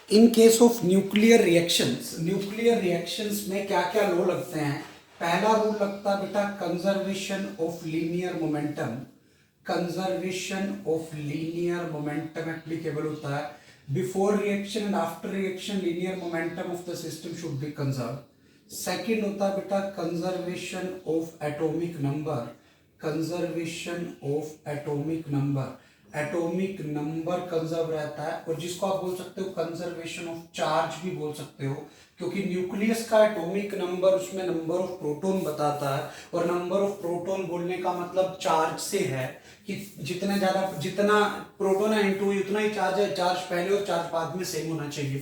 In case of nuclear reactions में क्या क्या लॉ लगते हैं? पहला रूल लगता है बेटा conservation of linear momentum. Conservation of linear momentum applicable होता है। Before reaction and after reaction linear momentum of the system should be conserve. Second होता है बेटा conservation of atomic number. Conservation of atomic number, atomic number conserve रहता है, और जिसको आप बोल सकते हो कंजर्वेशन ऑफ चार्ज भी बोल सकते हो, क्योंकि न्यूक्लियस का एटॉमिक नंबर उसमें नंबर ऑफ प्रोटॉन बताता है, और नंबर ऑफ प्रोटॉन बोलने का मतलब चार्ज से है कि जितना प्रोटॉन है इनटू उतना ही चार्ज है, चार्ज पहले और चार्ज बाद में सेम होना चाहिए।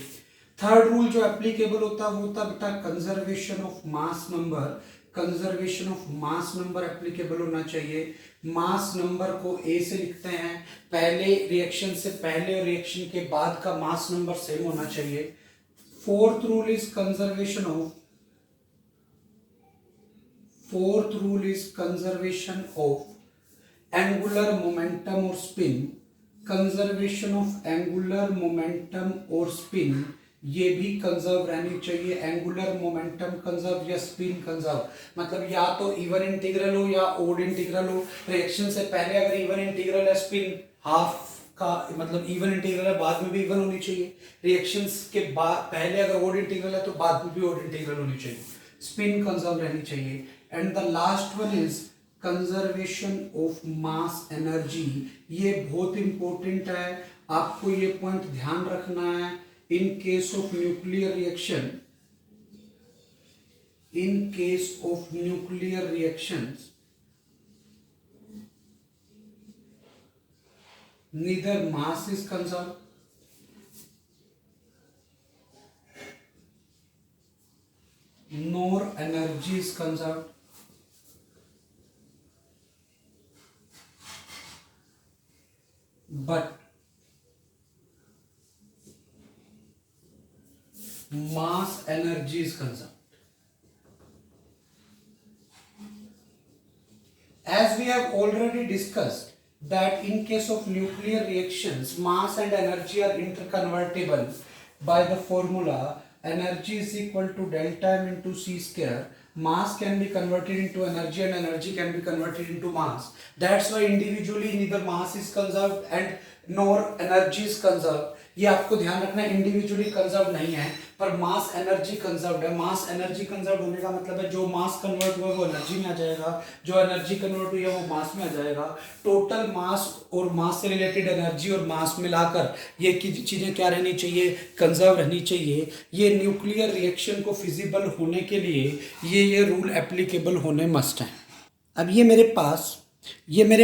थर्ड रूल जो एप्लीकेबल होता है वो होता है बेटा conservation of mass number. Conservation of mass number applicable होना चाहिए। मास नंबर को ए से लिखते हैं, पहले रिएक्शन से पहले और रिएक्शन के बाद का मास नंबर सेम होना चाहिए। Fourth rule is conservation of angular momentum और spin. Conservation of angular momentum और स्पिन ये भी कंजर्व रहनी चाहिए। एंगुलर मोमेंटम कंजर्व या स्पिन कंजर्व, मतलब या तो इवन इंटीग्रल हो या ओड इंटीग्रल हो। रिएक्शन से पहले अगर इवन इंटीग्रल है स्पिन हाफ का मतलब इवन इंटीग्रल है, बाद में भी इवन होनी चाहिए। रिएक्शन के बाद पहले अगर ओड इंटीग्रल है तो बाद में भी ओड इंटीग्रल होनी चाहिए। स्पिन कंजर्व रहनी चाहिए। And the last one is conservation of mass energy. ये बहुत इंपॉर्टेंट है, आपको ये पॉइंट ध्यान रखना है। In case of nuclear reactions neither mass is conserved nor energy is conserved, but mass energy is conserved. As we have already discussed that in case of nuclear reactions, mass and energy are interconvertible by the formula energy is equal to delta m into c square. Mass can be converted into energy and energy can be converted into mass. That's why individually neither mass is conserved and nor energy is conserved. ये आपको ध्यान रखना है, individually conserve नहीं है पर mass energy conserved है। Mass energy conserve होने का मतलब है जो मास कन्वर्ट हुआ वो एनर्जी में आ जाएगा, जो एनर्जी कन्वर्ट हुई है वो मास में आ जाएगा। टोटल मास और मास से रिलेटेड एनर्जी और मास मिलाकर ये चीजें क्या रहनी चाहिए? कंजर्व रहनी चाहिए। ये न्यूक्लियर रिएक्शन को फिजिबल होने के लिए ये रूल एप्लीकेबल होने मस्ट है। अब ये मेरे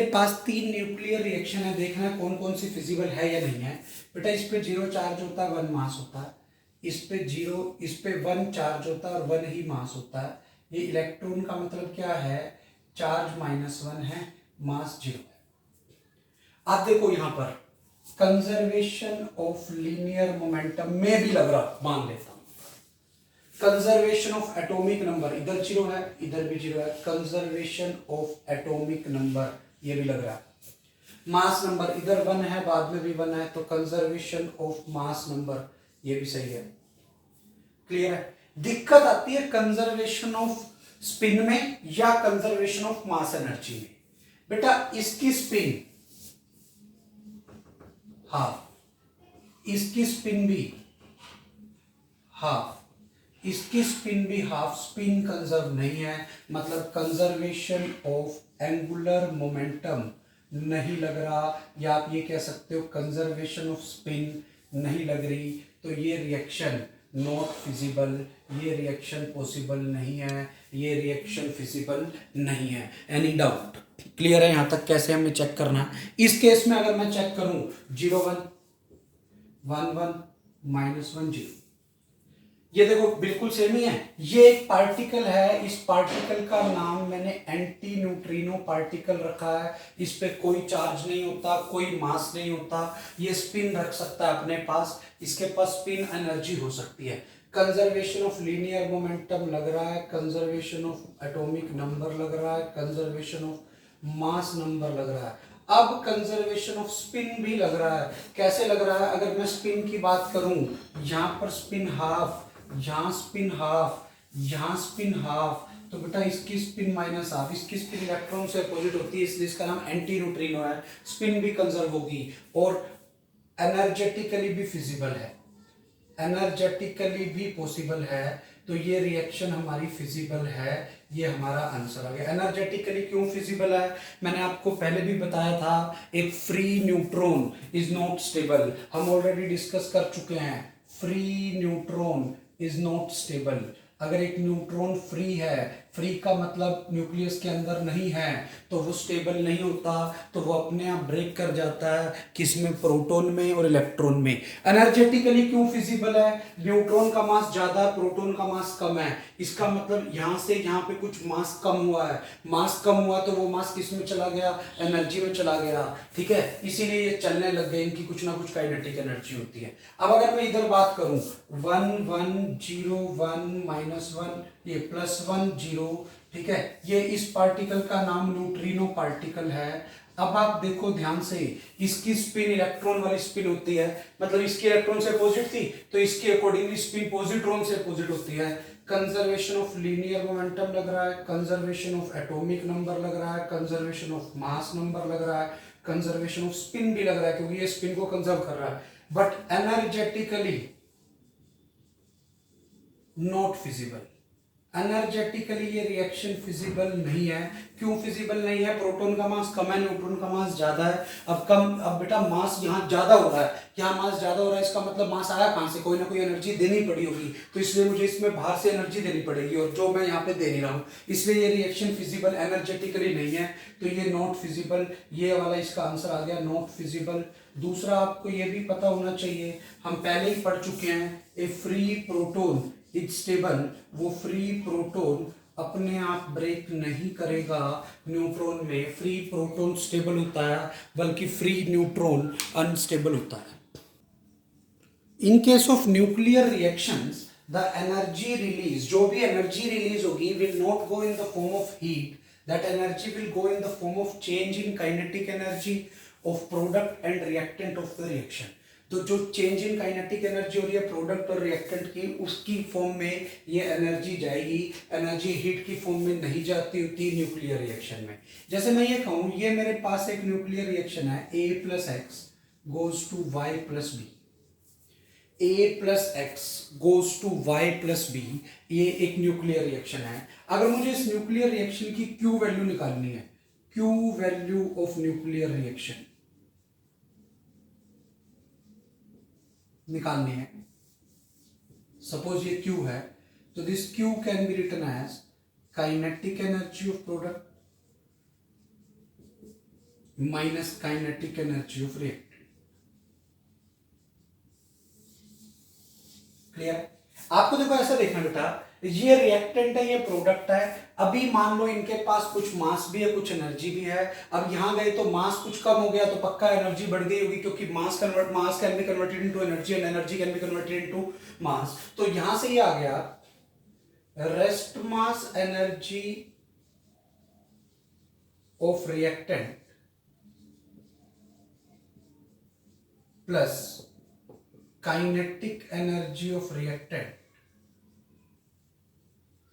पास 3 न्यूक्लियर रिएक्शन है, देखना है कौन कौन सी फिजिबल है या नहीं है। बेटा इस पे 0 चार्ज होता है, 1 मास होता है। इस पे 1 चार्ज होता है और 1 ही मास होता है। ये इलेक्ट्रॉन का मतलब क्या है? चार्ज -1 है, मास 0 है। अब देखो यहां पर कंजर्वेशन ऑफ लीनियर मोमेंटम में भी लग रहा, मान लेता हूं। कंजर्वेशन ऑफ एटॉमिक नंबर, इधर 0 है इधर भी 0 है। कंजर्वेशन ऑफ एटॉमिक नंबर ये भी लग रहा है। मास नंबर इधर 1 है बाद में भी 1 है, तो कंजर्वेशन ऑफ मास नंबर ये भी सही है। क्लियर है? दिक्कत आती है कंजर्वेशन ऑफ स्पिन में या कंजर्वेशन ऑफ मास एनर्जी में। बेटा इसकी स्पिन हाफ, इसकी स्पिन भी हाफ, इसकी स्पिन भी हाफ। स्पिन कंजर्व नहीं है, मतलब कंजर्वेशन ऑफ एंगुलर मोमेंटम नहीं लग रहा, या आप ये कह सकते हो कंजर्वेशन ऑफ स्पिन नहीं लग रही। तो ये रिएक्शन नॉट फिजिबल, ये रिएक्शन पॉसिबल नहीं है, ये रिएक्शन फिजिबल नहीं है। Any doubt? क्लियर है? यहां तक कैसे हमें चेक करना है? इस केस में अगर मैं चेक करूं 0 1 1 1 -1 0, ये देखो बिल्कुल सेम ही है। ये एक पार्टिकल है, इस पार्टिकल का नाम मैंने एंटी न्यूट्रिनो पार्टिकल रखा है। इस पे कोई चार्ज नहीं होता, कोई मास नहीं होता, ये स्पिन रख सकता है अपने पास, इसके पास स्पिन एनर्जी हो सकती है। कंजर्वेशन ऑफ लीनियर मोमेंटम लग रहा है, कंजर्वेशन ऑफ एटॉमिक नंबर लग रहा है, कंजर्वेशन ऑफ मास नंबर लग रहा है। अब कंजर्वेशन ऑफ स्पिन भी लग रहा है। कैसे लग रहा है? अगर मैं स्पिन की बात करूं, यहां पर स्पिन हाफ, यहां स्पिन हाफ, यहां स्पिन हाफ, तो बेटा इसकी स्पिन माइनस हाफ, इसकी स्पिन इलेक्ट्रॉन से अपोजिट होती है, इसलिए इसका नाम एंटी न्यूट्रिनो है। स्पिन भी कंजर्व होगी और एनर्जेटिकली भी फिजिबल है, एनर्जेटिकली भी पॉसिबल है। तो ये रिएक्शन हमारी फिजिबल है, ये हमारा आंसर आ गया। एनर्जेटिकली क्यों फिजिबल है? मैंने आपको पहले भी बताया था, एक free neutron is not stable, हम ऑलरेडी डिस्कस कर चुके हैं। Free neutron is not stable. अगर एक न्यूट्रॉन फ्री है, फ्री का मतलब न्यूक्लियस के अंदर नहीं है, तो वो स्टेबल नहीं होता, तो वो अपने आप ब्रेक कर जाता है, किसमें? प्रोटॉन में और इलेक्ट्रॉन में। एनर्जेटिकली क्यों फिजिबल है? न्यूट्रॉन का मास ज्यादा, प्रोटॉन का मास कम है, इसका मतलब यहां से यहां पे कुछ मास कम हुआ है, मास कम हुआ तो वो मास किस में चला गया? एनर्जी में चला गया, ठीक है। इसीलिए ये चलने लग गए, इनकी कुछ ना कुछ काइनेटिक एनर्जी होती है। अब अगर मैं इधर बात करूं, 1 1 0 1 -1, ये +1 0, ठीक है, ये इस पार्टिकल का नाम न्यूट्रिनो पार्टिकल है। अब आप देखो ध्यान से, इसकी स्पिन इलेक्ट्रॉन वाली स्पिन होती है, मतलब इसकी इलेक्ट्रॉन से अपोजिट थी, तो इसकी अकॉर्डिंगली स्पिन पॉजिट्रॉन से अपोजिट होती है। कंजर्वेशन ऑफ लीनियर मोमेंटम लग रहा है, कंजर्वेशन ऑफ एटॉमिक नंबर लग रहा है, कंजर्वेशन ऑफ मास नंबर लग रहा है, कंजर्वेशन ऑफ स्पिन भी लग रहा है, क्योंकि ये स्पिन को कंजर्व कर रहा है। But energetically not feasible, energetically ये रिएक्शन फिजिबल नहीं है। क्यों फिजिबल नहीं है? प्रोटॉन का मास कम है, न्यूट्रॉन का मास ज्यादा है। अब बेटा मास यहाँ ज्यादा हो रहा है, यहाँ मास ज्यादा हो रहा है, इसका मतलब मास आया कहां से? कोई ना कोई एनर्जी देनी पड़ी होगी, तो इसलिए मुझे इसमें बाहर से एनर्जी देनी पड़ेगी, और जो मैं यहाँ पे दे नहीं रहा हूँ, इसलिए ये रिएक्शन फिजिबल एनर्जेटिकली नहीं है, तो ये नॉट फिजिबल, ये वाला इसका आंसर आ गया, नॉट फिजिबल। दूसरा आपको ये भी पता होना चाहिए, हम पहले ही पढ़ चुके हैं, ए फ्री प्रोटोन इज स्टेबल, वो फ्री प्रोटॉन अपने आप ब्रेक नहीं करेगा न्यूट्रॉन में। फ्री प्रोटॉन स्टेबल होता है, बल्कि फ्री न्यूट्रॉन अनस्टेबल होता है। In case of nuclear reactions, the energy release, जो भी एनर्जी रिलीज होगी, will not go in the form of heat, that energy will go in the form of change in kinetic energy of product and reactant of the reaction. तो जो change in kinetic energy हो रही है product और reactant की, उसकी form में ये एनर्जी जाएगी। एनर्जी हीट की फॉर्म में नहीं जाती होती न्यूक्लियर रिएक्शन में। जैसे मैं ये कहूं, ये मेरे पास एक न्यूक्लियर रिएक्शन है, A + x goes to y + b, A + x goes to y + b, ये एक न्यूक्लियर रिएक्शन है। अगर मुझे इस न्यूक्लियर रिएक्शन की Q वैल्यू निकालनी है, Q value of nuclear reaction निकालनी है, सपोज ये Q है, तो this Q can be written as kinetic energy of product minus kinetic energy of reactant. Clear? आपको देखो ऐसा देखना बेटा, ये रिएक्टेंट है, ये प्रोडक्ट है। अभी मान लो इनके पास कुछ मास भी है, कुछ एनर्जी भी है। अब यहां गए तो मास कुछ कम हो गया, तो पक्का एनर्जी बढ़ गई होगी, क्योंकि मास can be converted into energy and energy can be converted into mass. तो यहां से ये आ गया rest mass energy of reactant plus kinetic energy of reactant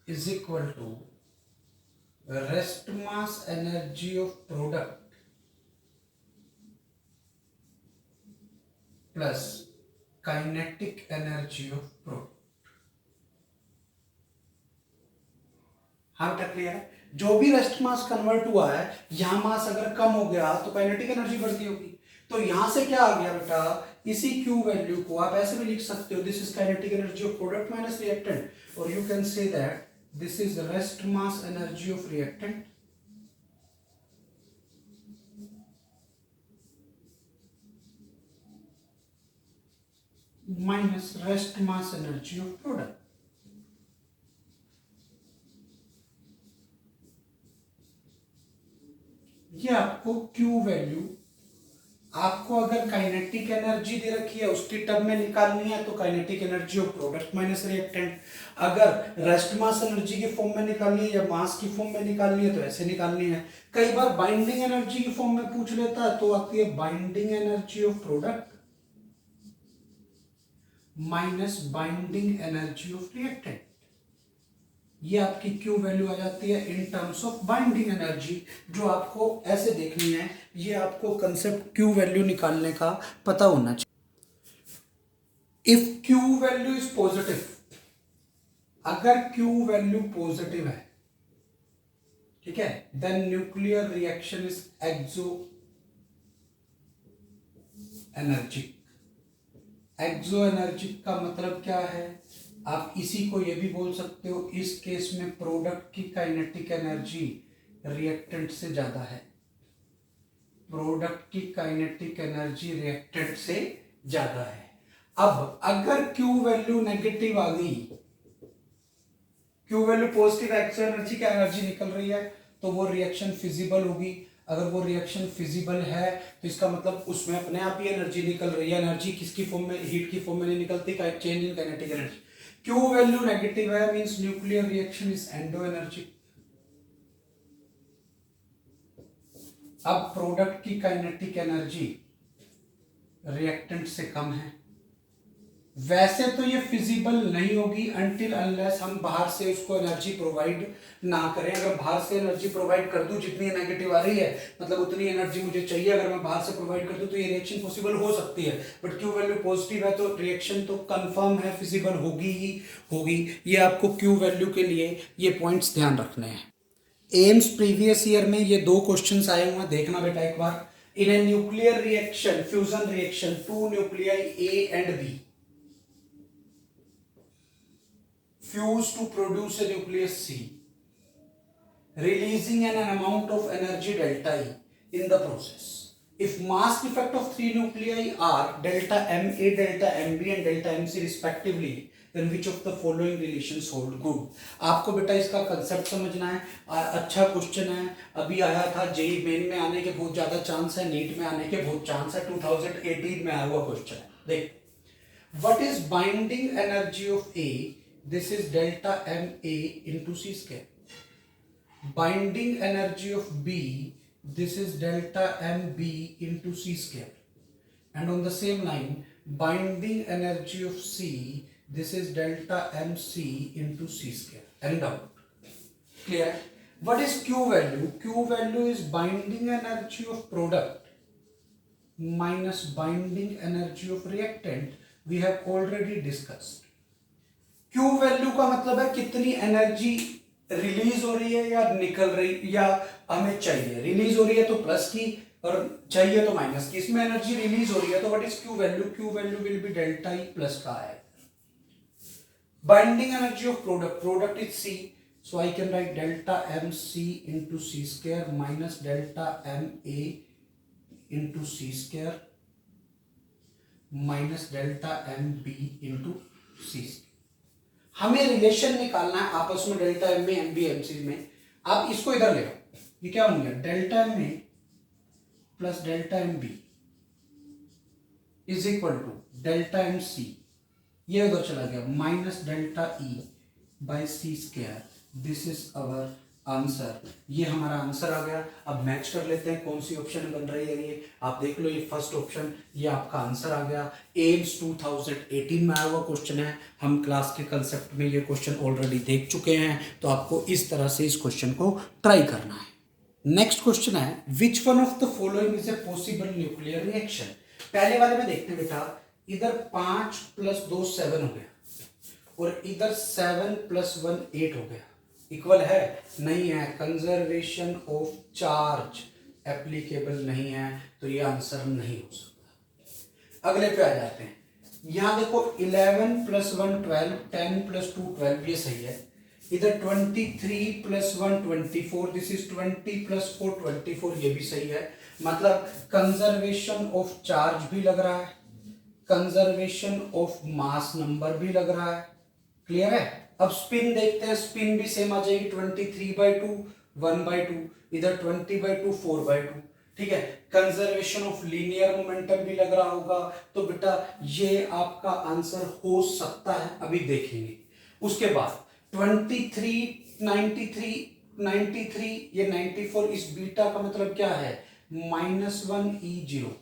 is equal to rest mass energy of product plus kinetic energy of product। हाँ बेटा clear है? जो भी रेस्ट मास कन्वर्ट हुआ है, यहां मास अगर कम हो गया तो काइनेटिक एनर्जी बढ़ गई होगी। तो यहां से क्या आ गया बेटा, इसी Q वैल्यू को आप ऐसे भी लिख सकते हो, this is kinetic energy of product minus reactant, और you can say that this is rest mass energy of reactant minus rest mass energy of product। ये आपको Q वैल्यू आपको अगर काइनेटिक एनर्जी दे रखी है उसकी टर्म में निकालनी है तो kinetic energy of product minus reactant, अगर रेस्ट मास एनर्जी की फॉर्म में निकालनी है या मास की फॉर्म में निकालनी है तो ऐसे निकालनी है। कई बार बाइंडिंग एनर्जी की फॉर्म में पूछ लेता है तो आती है binding energy of product minus binding energy of reactant. ये आपकी क्यू वैल्यू आ जाती है in terms of binding energy, जो आपको ऐसे देखनी है। ये आपको कंसेप्ट क्यू वैल्यू निकालने का पता होना चाहिए। If Q value is positive, अगर क्यू वैल्यू पॉजिटिव है, ठीक है, then nuclear reaction is exoenergic. Exoenergic का मतलब क्या है? आप इसी को ये भी बोल सकते हो, इस केस में प्रोडक्ट की काइनेटिक एनर्जी रिएक्टेंट से ज्यादा है। प्रोडक्ट की काइनेटिक एनर्जी रिएक्टेंट से ज्यादा है। अब अगर क्यू वैल्यू नेगेटिव आ गई, क्यू वैल्यू पॉजिटिव, एक्सो एनर्जी की एनर्जी निकल रही है, तो वो रिएक्शन फिजिबल होगी। अगर वो रिएक्शन फिजिबल है तो इसका मतलब उसमें अपने आप ही एनर्जी निकल रही है। एनर्जी किसकी फॉर्म में? हीट की फॉर्म में नहीं निकलती, change in kinetic energy. Q value negative है means nuclear reaction is endo energy. अब प्रोडक्ट की काइनेटिक एनर्जी रिएक्टेंट से कम है। वैसे तो ये फिजिबल नहीं होगी अनटिल अनलेस हम बाहर से उसको एनर्जी प्रोवाइड ना करें। अगर बाहर से एनर्जी प्रोवाइड कर दूं, जितनी नेगेटिव आ रही है मतलब उतनी एनर्जी मुझे चाहिए, अगर मैं बाहर से प्रोवाइड कर दूं तो ये रिएक्शन पॉसिबल हो सकती है। बट क्यू वैल्यू पॉजिटिव है तो रिएक्शन तो कंफर्म है, फिजिबल होगी ही होगी। ये आपको क्यू वैल्यू के लिए ये पॉइंट्स ध्यान रखने हैं। एम्स प्रीवियस ईयर में ये दो क्वेश्चंस आए हुए हैं, देखना बेटा एक बार। In a nuclear reaction, fusion reaction, two nuclei A and B fuse to produce a nucleus C, releasing an amount of energy delta E in the process. If mass defect of three nuclei are delta Ma, delta Mb and delta Mc respectively, then which of the following relations hold good? आपको बेटा इसका concept समझना है। अच्छा question है, अभी आया था जेई मेन में आने के बहुत ज्यादा चांस है, नीट में आने के बहुत चांस है, 2018 में आया हुआ क्वेश्चन है। देख, what is binding energy of A? This is delta Ma into C square. Binding energy of B, this is delta Mb into C square. And on the same line, binding energy of C, this is delta Mc into C square. Any doubt? Clear? What is Q value? Q value is binding energy of product minus binding energy of reactant. We have already discussed. Q value का मतलब है कितनी energy release हो रही है या निकल रही या हमें चाहिए। रिलीज हो रही है तो प्लस की और चाहिए तो माइनस की। इसमें एनर्जी रिलीज हो रही है तो what is Q value? Q value will be delta E plus का है। Binding energy of product, product is C, so I can write delta M C into C square minus delta M A into C square minus delta M B into C square. हमें relation निकालना है आपस में delta M A M B M C में। आप इसको इधर ले आओ, ये क्या बन गया? Delta M A plus delta M B is equal to delta M C, ये उधर चला गया, minus delta E by C square. This is our answer. ये हमारा आंसर आ गया। अब मैच कर लेते हैं कौन सी ऑप्शन बन रही है। ये आप देख लो, ये फर्स्ट ऑप्शन, ये आपका आंसर आ गया। एम्स 2018 में आया हुआ क्वेश्चन है। हम क्लास के कंसेप्ट में ये क्वेश्चन ऑलरेडी देख चुके हैं, तो आपको इस तरह से इस क्वेश्चन को ट्राई करना है। नेक्स्ट क्वेश्चन है, which one of the following is a possible nuclear reaction. पहले वाले में देखते हैं बेटा, इधर 5 + 2 7 हो गया और इधर 7 + 1 8 हो गया। इक्वल है? नहीं है। कंजर्वेशन ऑफ चार्ज एप्लीकेबल नहीं है, तो ये आंसर नहीं हो सकता। अगले पे आ जाते हैं। यहां देखो 11 + 1 12, 10 + 2 12, ये सही है। इधर 23 + 1 24, दिस इज 20 + 4 24, ये भी सही है। मतलब कंजर्वेशन ऑफ चार्ज भी लग रहा है, कंजर्वेशन ऑफ मास नंबर भी लग रहा है। क्लियर है? अब स्पिन देखते हैं, स्पिन भी सेम आ जाएगी, 23/2 1/2, इधर 20/2 4/2। ठीक है, कंजर्वेशन ऑफ लीनियर मोमेंटम भी लग रहा होगा, तो बेटा ये आपका आंसर हो सकता है, अभी देखेंगे। उसके बाद 23, 93, 93, ये 94, इस बीटा का मतलब क्या है, -1 E0।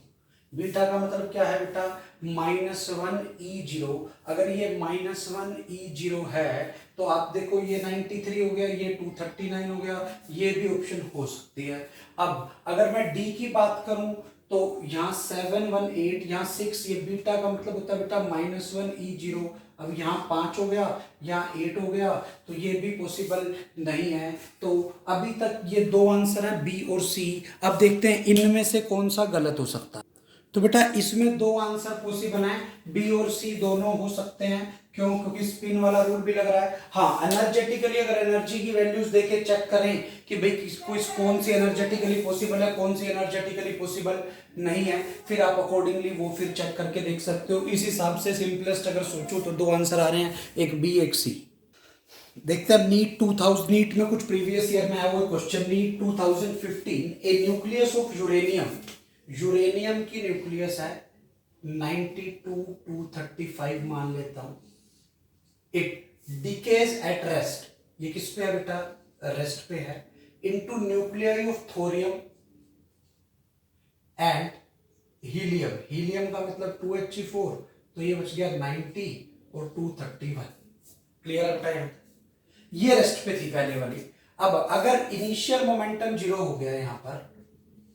बीटा का मतलब क्या है बेटा, -1 E0। अगर ये -1 E0 है तो आप देखो ये 93 हो गया, ये 239 हो गया, ये भी ऑप्शन हो सकती है। अब अगर मैं डी की बात करूं तो यहाँ 718, यहाँ 6, ये बीटा का मतलब होता है बेटा -1 E0। अब यहाँ 5 हो गया, यहाँ 8 हो गया, तो ये भी पॉसिबल नहीं है। तो अभी तक ये दो आंसर है, बी और सी। अब देखते हैं इनमें से कौन सा गलत हो सकता है। तो बेटा इसमें दो आंसर पॉसिबल हैं, बी और सी दोनों हो सकते हैं। क्यों? क्योंकि स्पिन वाला रूल भी लग रहा है। हाँ, एनर्जेटिकली अगर एनर्जी की वैल्यूज देके चेक करें कि भाई कौन सी एनर्जेटिकली पॉसिबल है, कौन सी एनर्जेटिकली पॉसिबल नहीं है, फिर आप अकॉर्डिंगली वो फिर चेक करके देख सकते हो। इस हिसाब से सिंपलेस्ट अगर सोचो तो दो आंसर आ रहे हैं, एक बी एक सी। देखते हैं नीट 2000, नीट में कुछ प्रीवियस ईयर में आया हुआ question, NEET 2015, a nucleus of uranium, uranium की न्यूक्लियस है 92 to 235 मान लेता हूं। इट डिकेज एट रेस्ट, ये किस पे है बेटा, रेस्ट पे है, into nuclei of thorium and helium. Helium का मतलब 2He4, तो ये बच गया 90 और 231। क्लियर है बेटा? ये रेस्ट पे थी पहले वाली। अब अगर इनिशियल मोमेंटम जीरो हो गया यहां पर,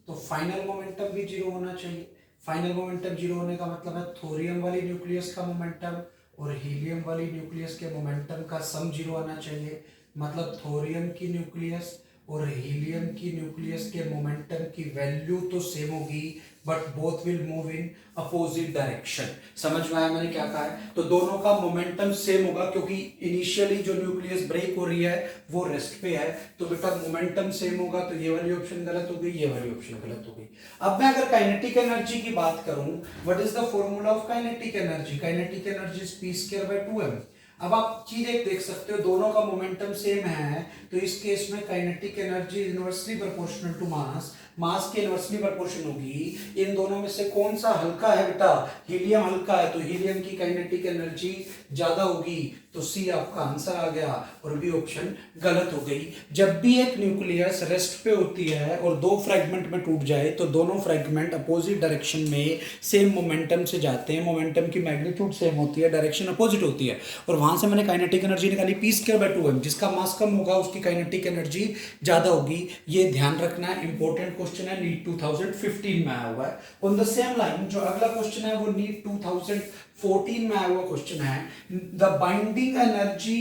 तो फाइनल मोमेंटम भी जीरो होना चाहिए। फाइनल मोमेंटम जीरो होने का मतलब है थोरियम वाली न्यूक्लियस का मोमेंटम और हीलियम वाली न्यूक्लियस के मोमेंटम का सम जीरो आना चाहिए। मतलब थोरियम की न्यूक्लियस और हीलियम की न्यूक्लियस के मोमेंटम की वैल्यू तो सेम होगी, but both will move in opposite direction. समझ में आया मैंने क्या कहा है? तो दोनों का मोमेंटम सेम होगा, क्योंकि इनिशियली जो न्यूक्लियस ब्रेक हो रही है वो रेस्ट पे है, तो बेटा मोमेंटम सेम होगा। तो ये वाली ऑप्शन गलत हो गई, ये वाली ऑप्शन गलत हो गई। अब मैं अगर काइनेटिक एनर्जी की बात करूं, what is the formula of kinetic energy? Kinetic energy is p²/2m। अब आप चीज एक देख सकते हो, दोनों का मोमेंटम सेम है, तो इस केस में kinetic energy inversely proportional to mass, mass के इनवर्सली प्रोपोर्शन होगी। इन दोनों में से कौन सा हल्का है बेटा? हीलियम हल्का है, तो हीलियम की काइनेटिक एनर्जी ज्यादा होगी, तो सी आपका आंसर आ गया और बी ऑप्शन गलत हो गई। जब भी एक न्यूक्लियस रेस्ट पे होती है और दो फ्रेगमेंट में टूट जाए, तो दोनों फ्रेगमेंट अपोजिट डायरेक्शन में सेम मोमेंटम से जाते हैं, मोमेंटम की मैग्नीट्यूड सेम होती है, डायरेक्शन अपोजिट होती है, और वहां से मैंने काइनेटिक एनर्जी निकाली p²/2m। जिसका मास कम होगा उसकी काइनेटिक एनर्जी ज्यादा होगी। ये ध्यान रखना है, इंपॉर्टेंट क्वेश्चन है, नीट 2015 में आया हुआ है। ऑन द सेम लाइन जो अगला क्वेश्चन है वो नीट 2014 में आया हुआ क्वेश्चन है, the binding energy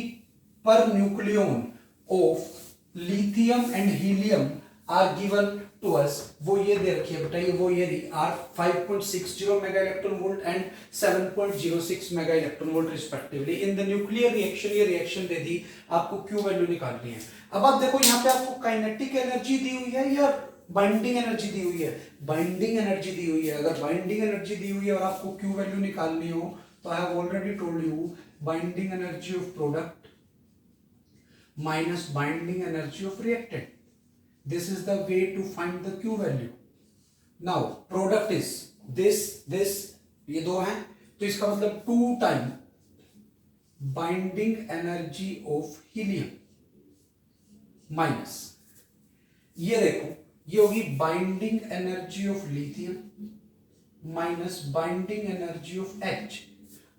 per nucleon of lithium and helium are given to us. वो ये दे रखी है बेटा, ये वो ये are 5.60 mega electron volt and 7.06 mega electron volt respectively in the nuclear reaction. ये रिएक्शन दे दी, आपको क्यू वैल्यू निकालनी है। अब आप देखो यहाँ पे आपको काइनेटिक एनर्जी दी हुई है या बाइंडिंग एनर्जी दी हुई है? बाइंडिंग एनर्जी दी हुई है। अगर बाइंडिंग एनर्जी दी हुई है और आपको क्यू वैल्यू निकालनी हो, तो I have already told you, binding energy of product minus binding energy of reactant. This is the way to find the Q value. Now product is this ये दो हैं, तो इसका मतलब 2 time binding energy of helium minus ये देखो, ये होगी binding energy of lithium minus binding energy of H।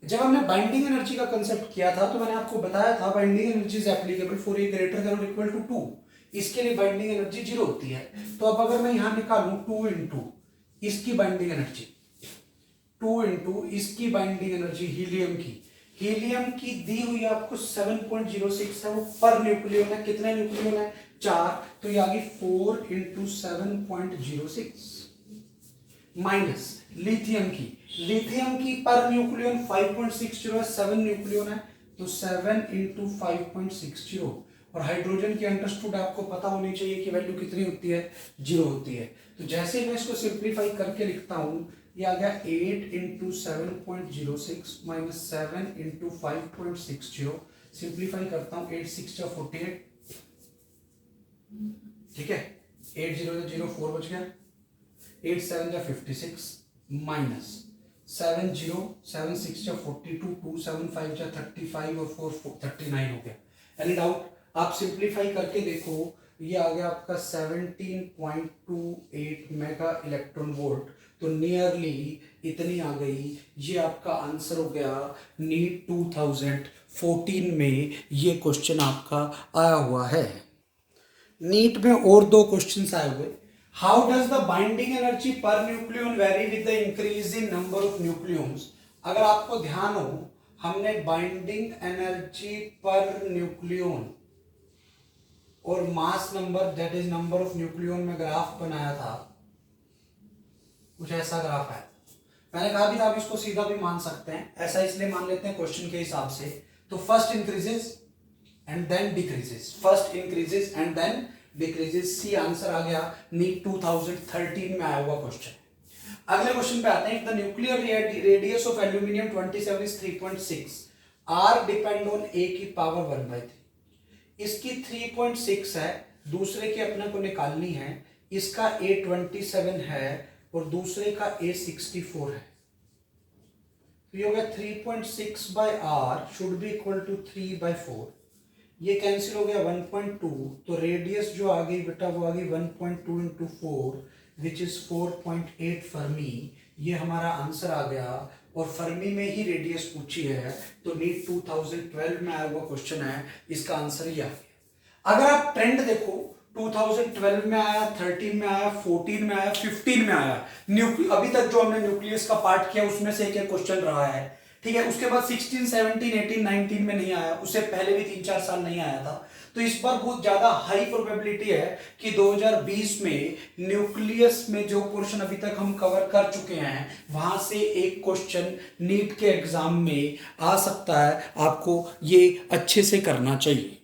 जब हमने बाइंडिंग एनर्जी का कंसेप्ट किया था तो मैंने आपको बताया था binding energy is applicable for a greater than और इक्वल टू 2। इसके लिए बाइंडिंग एनर्जी 0 होती है। तो अब अगर मैं यहां निकालूं 2 इंटू इसकी बाइंडिंग एनर्जी, 2 इंटू इसकी बाइंडिंग एनर्जी हीलियम की दी हुई है आपको 7.06 है, वो पर न्यूक्लियन है। कितने न्यूक्लियन है? 4, तो ये आ गई 4 इंटू 7.06 माइनस लिथियम की पर न्यूक्लियन 5.60 है, 7 न्यूक्लियन है, तो 7 इंटू 5.60। और हाइड्रोजन की अंडरस्टूड आपको पता होनी चाहिए कि वैल्यू कितनी होती है? 0 होती है। तो जैसे मैं इसको सिंप्लीफाई करके लिखता हूं, ये आ गया 8 इंटू 7.06 माइनस 7 इंटू 5.60। सिंप्लीफाई करता हूं, 8 6 48, ठीक है, 8 0 0 4 बच गया, 8 7 जा 56 माइनस 7 0 7 6 जा 42 2 7 5 जा 35 और 4 39 हो गया। Any doubt? आप सिंप्लीफाई करके देखो, ये आ गया आपका 17.28 मेगा इलेक्ट्रॉन वोल्ट, तो नियरली इतनी आ गई। ये आपका आंसर हो गया। नीट 2014 में ये क्वेश्चन आपका आया हुआ है। नीट में और दो क्वेश्चन आए हुए। How does the binding energy per nucleon very with the increase in number of nucleons. अगर आपको ध्यान हो, हमने बाइंडिंग एनर्जी पर न्यूक्लियन और mass number that is number of nucleon में ग्राफ बनाया था, कुछ ऐसा ग्राफ है। मैंने कहा भी था आप इसको सीधा भी मान सकते हैं, ऐसा इसलिए मान लेते हैं क्वेश्चन के हिसाब से। तो first increases and then decreases, first increases and then decreases. C answer आ गया। नीट 2013 में आया हुआ क्वेश्चन। अगले क्वेश्चन पे आते हैं। The nuclear radius of aluminium 27 is 3.6 R depend on A की पावर 1/3। इसकी 3.6 है, दूसरे की अपने को निकालनी है। इसका a 27 है और दूसरे का a 64 है। तो ये हो गया 3.6 by r should be equal to 3/4। ये कैंसिल हो गया 1.2, तो रेडियस जो आ गई बेटा वो आ गई 1.2 इंटू 4 विच इज 4.8 फर्मी। ये हमारा आंसर आ गया। और फर्मी में ही रेडियस पूछी है, तो नीट 2012 में आया हुआ क्वेश्चन है, इसका आंसर ये आ गया। अगर आप ट्रेंड देखो, 2012 में आया, 13 में आया, 14 में आया, 15 में आया। अभी तक जो हमने न्यूक्लियस का पार्ट किया उसमें से एक क्वेश्चन रहा है, ठीक है। उसके बाद 16, 17, 18, 19 में नहीं आया, उससे पहले भी 3-4 साल नहीं आया था। तो इस बार बहुत ज्यादा हाई प्रोबेबिलिटी है कि 2020 में न्यूक्लियस में जो पोर्शन अभी तक हम कवर कर चुके हैं वहां से एक क्वेश्चन नीट के एग्जाम में आ सकता है। आपको ये अच्छे से करना चाहिए।